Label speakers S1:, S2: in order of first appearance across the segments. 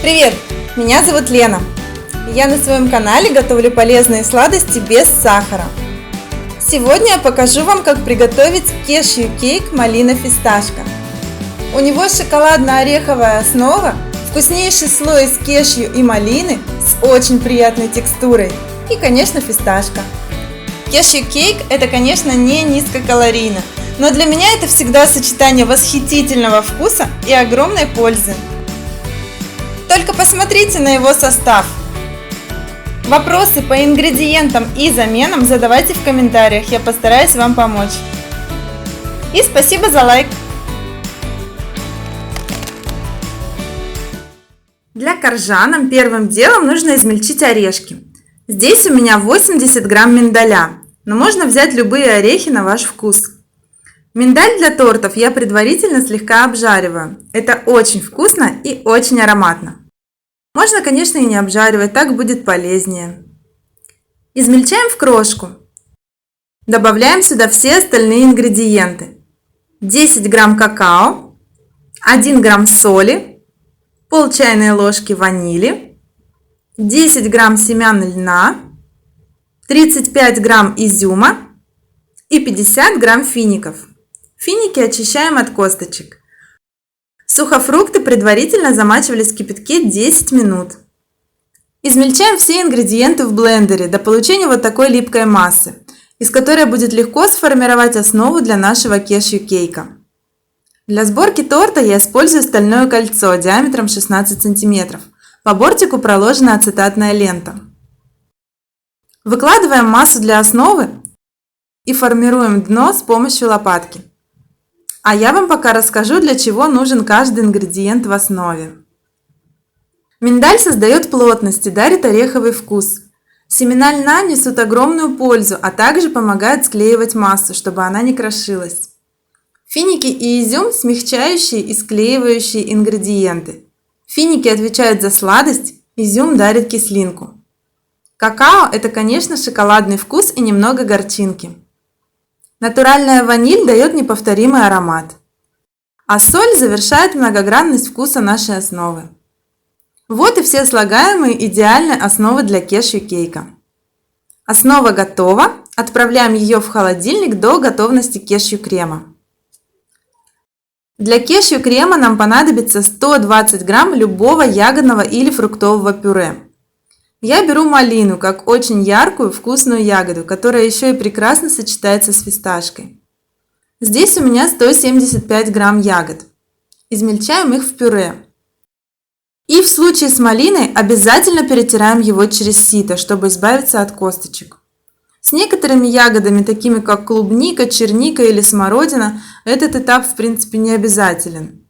S1: Привет! Меня зовут Лена. Я на своем канале готовлю полезные сладости без сахара. Сегодня я покажу вам, как приготовить кешью-кейк малина-фисташка. У него шоколадно-ореховая основа, вкуснейший слой из кешью и малины с очень приятной текстурой и, конечно, фисташка. Кешью-кейк – это, конечно, не низкокалорийно, но для меня это всегда сочетание восхитительного вкуса и огромной пользы. Только посмотрите на его состав. Вопросы по ингредиентам и заменам задавайте в комментариях, я постараюсь вам помочь. И спасибо за лайк! Для коржа нам первым делом нужно измельчить орешки. Здесь у меня 80 грамм миндаля, но можно взять любые орехи на ваш вкус. Миндаль для тортов я предварительно слегка обжариваю. Это очень вкусно и очень ароматно. Можно, конечно, и не обжаривать, так будет полезнее. Измельчаем в крошку. Добавляем сюда все остальные ингредиенты. 10 грамм какао, 1 грамм соли, пол чайной ложки ванили, 10 грамм семян льна, 35 грамм изюма и 50 грамм фиников. Финики очищаем от косточек. Сухофрукты предварительно замачивались в кипятке 10 минут. Измельчаем все ингредиенты в блендере до получения вот такой липкой массы, из которой будет легко сформировать основу для нашего кешью-кейка. Для сборки торта я использую стальное кольцо диаметром 16 см. По бортику проложена ацетатная лента. Выкладываем массу для основы и формируем дно с помощью лопатки. А я вам пока расскажу, для чего нужен каждый ингредиент в основе. Миндаль создает плотность и дарит ореховый вкус. Семена льна несут огромную пользу, а также помогают склеивать массу, чтобы она не крошилась. Финики и изюм – смягчающие и склеивающие ингредиенты. Финики отвечают за сладость, изюм дарит кислинку. Какао – это, конечно, шоколадный вкус и немного горчинки. Натуральная ваниль дает неповторимый аромат. А соль завершает многогранность вкуса нашей основы. Вот и все слагаемые идеальной основы для кешью-кейка. Основа готова. Отправляем ее в холодильник до готовности кешью-крема. Для кешью-крема нам понадобится 120 грамм любого ягодного или фруктового пюре. Я беру малину, как очень яркую вкусную ягоду, которая еще и прекрасно сочетается с фисташкой. Здесь у меня 175 грамм ягод. Измельчаем их в пюре. И в случае с малиной обязательно перетираем его через сито, чтобы избавиться от косточек. С некоторыми ягодами, такими как клубника, черника или смородина, этот этап в принципе не обязателен.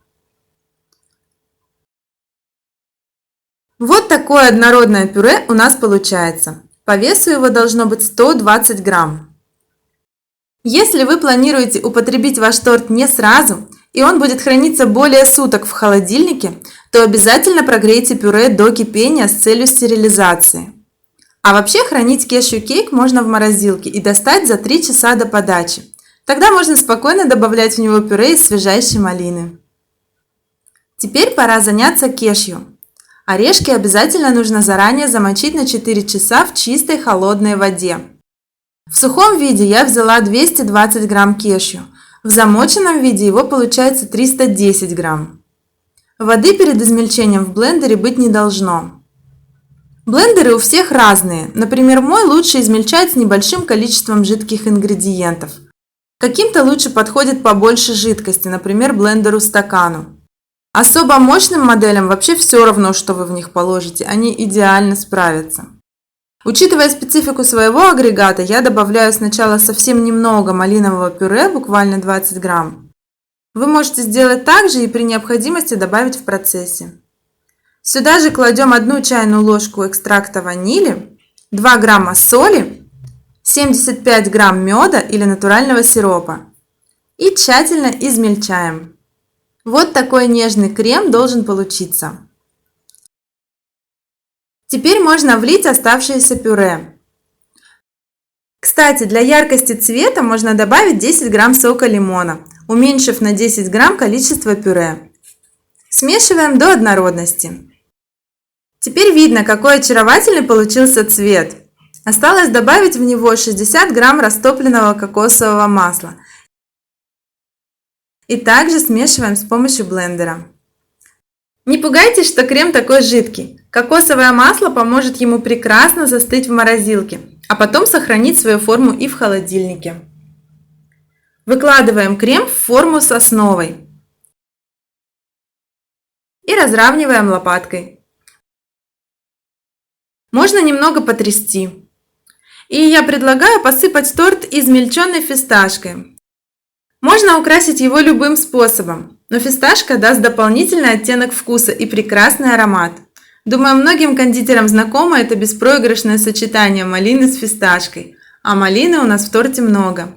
S1: Вот такое однородное пюре у нас получается. По весу его должно быть 120 грамм. Если вы планируете употребить ваш торт не сразу, и он будет храниться более суток в холодильнике, то обязательно прогрейте пюре до кипения с целью стерилизации. А вообще хранить кешью-кейк можно в морозилке и достать за 3 часа до подачи. Тогда можно спокойно добавлять в него пюре из свежайшей малины. Теперь пора заняться кешью. Орешки обязательно нужно заранее замочить на 4 часа в чистой холодной воде. В сухом виде я взяла 220 грамм кешью. В замоченном виде его получается 310 грамм. Воды перед измельчением в блендере быть не должно. Блендеры у всех разные. Например, мой лучше измельчать с небольшим количеством жидких ингредиентов. Каким-то лучше подходит побольше жидкости, например, блендеру стакану. Особо мощным моделям вообще все равно, что вы в них положите, они идеально справятся. Учитывая специфику своего агрегата, я добавляю сначала совсем немного малинового пюре, буквально 20 грамм. Вы можете сделать так же и при необходимости добавить в процессе. Сюда же кладем 1 чайную ложку экстракта ванили, 2 грамма соли, 75 грамм меда или натурального сиропа и тщательно измельчаем. Вот такой нежный крем должен получиться. Теперь можно влить оставшееся пюре. Кстати, для яркости цвета можно добавить 10 грамм сока лимона, уменьшив на 10 грамм количество пюре. Смешиваем до однородности. Теперь видно, какой очаровательный получился цвет. Осталось добавить в него 60 грамм растопленного кокосового масла. И также смешиваем с помощью блендера. Не пугайтесь, что крем такой жидкий. Кокосовое масло поможет ему прекрасно застыть в морозилке, а потом сохранить свою форму и в холодильнике. Выкладываем крем в форму с основой и разравниваем лопаткой. Можно немного потрясти. И я предлагаю посыпать торт измельченной фисташкой. Можно украсить его любым способом, но фисташка даст дополнительный оттенок вкуса и прекрасный аромат. Думаю, многим кондитерам знакомо это беспроигрышное сочетание малины с фисташкой, а малины у нас в торте много.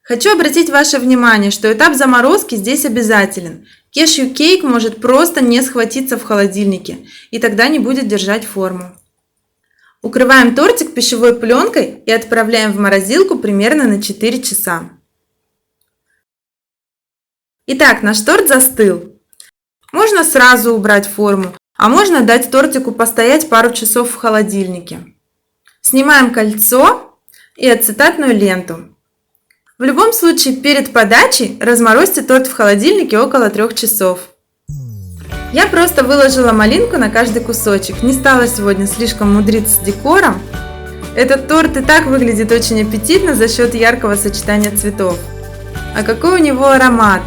S1: Хочу обратить ваше внимание, что этап заморозки здесь обязателен. Кешью-кейк может просто не схватиться в холодильнике, и тогда не будет держать форму. Укрываем тортик пищевой пленкой и отправляем в морозилку примерно на 4 часа. Итак, наш торт застыл. Можно сразу убрать форму, а можно дать тортику постоять пару часов в холодильнике. Снимаем кольцо и ацетатную ленту. В любом случае, перед подачей разморозьте торт в холодильнике около 3 часов. Я просто выложила малинку на каждый кусочек, не стала сегодня слишком мудриться с декором. Этот торт и так выглядит очень аппетитно за счет яркого сочетания цветов. А какой у него аромат!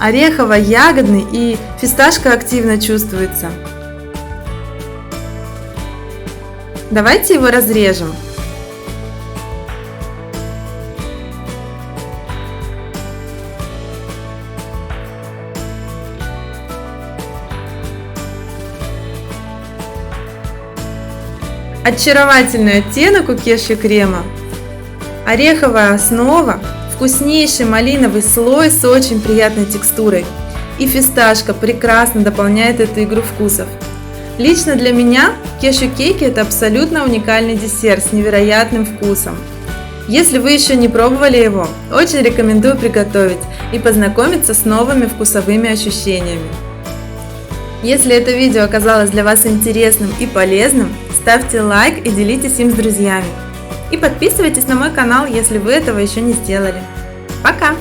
S1: Орехово-ягодный, и фисташка активно чувствуется. Давайте его разрежем. Очаровательный оттенок у кешью крема, ореховая основа, вкуснейший малиновый слой с очень приятной текстурой, и фисташка прекрасно дополняет эту игру вкусов. Лично для меня кешью-кейки это абсолютно уникальный десерт с невероятным вкусом. Если вы еще не пробовали его, очень рекомендую приготовить и познакомиться с новыми вкусовыми ощущениями. Если это видео оказалось для вас интересным и полезным, ставьте лайк и делитесь им с друзьями. И подписывайтесь на мой канал, если вы этого еще не сделали. Пока!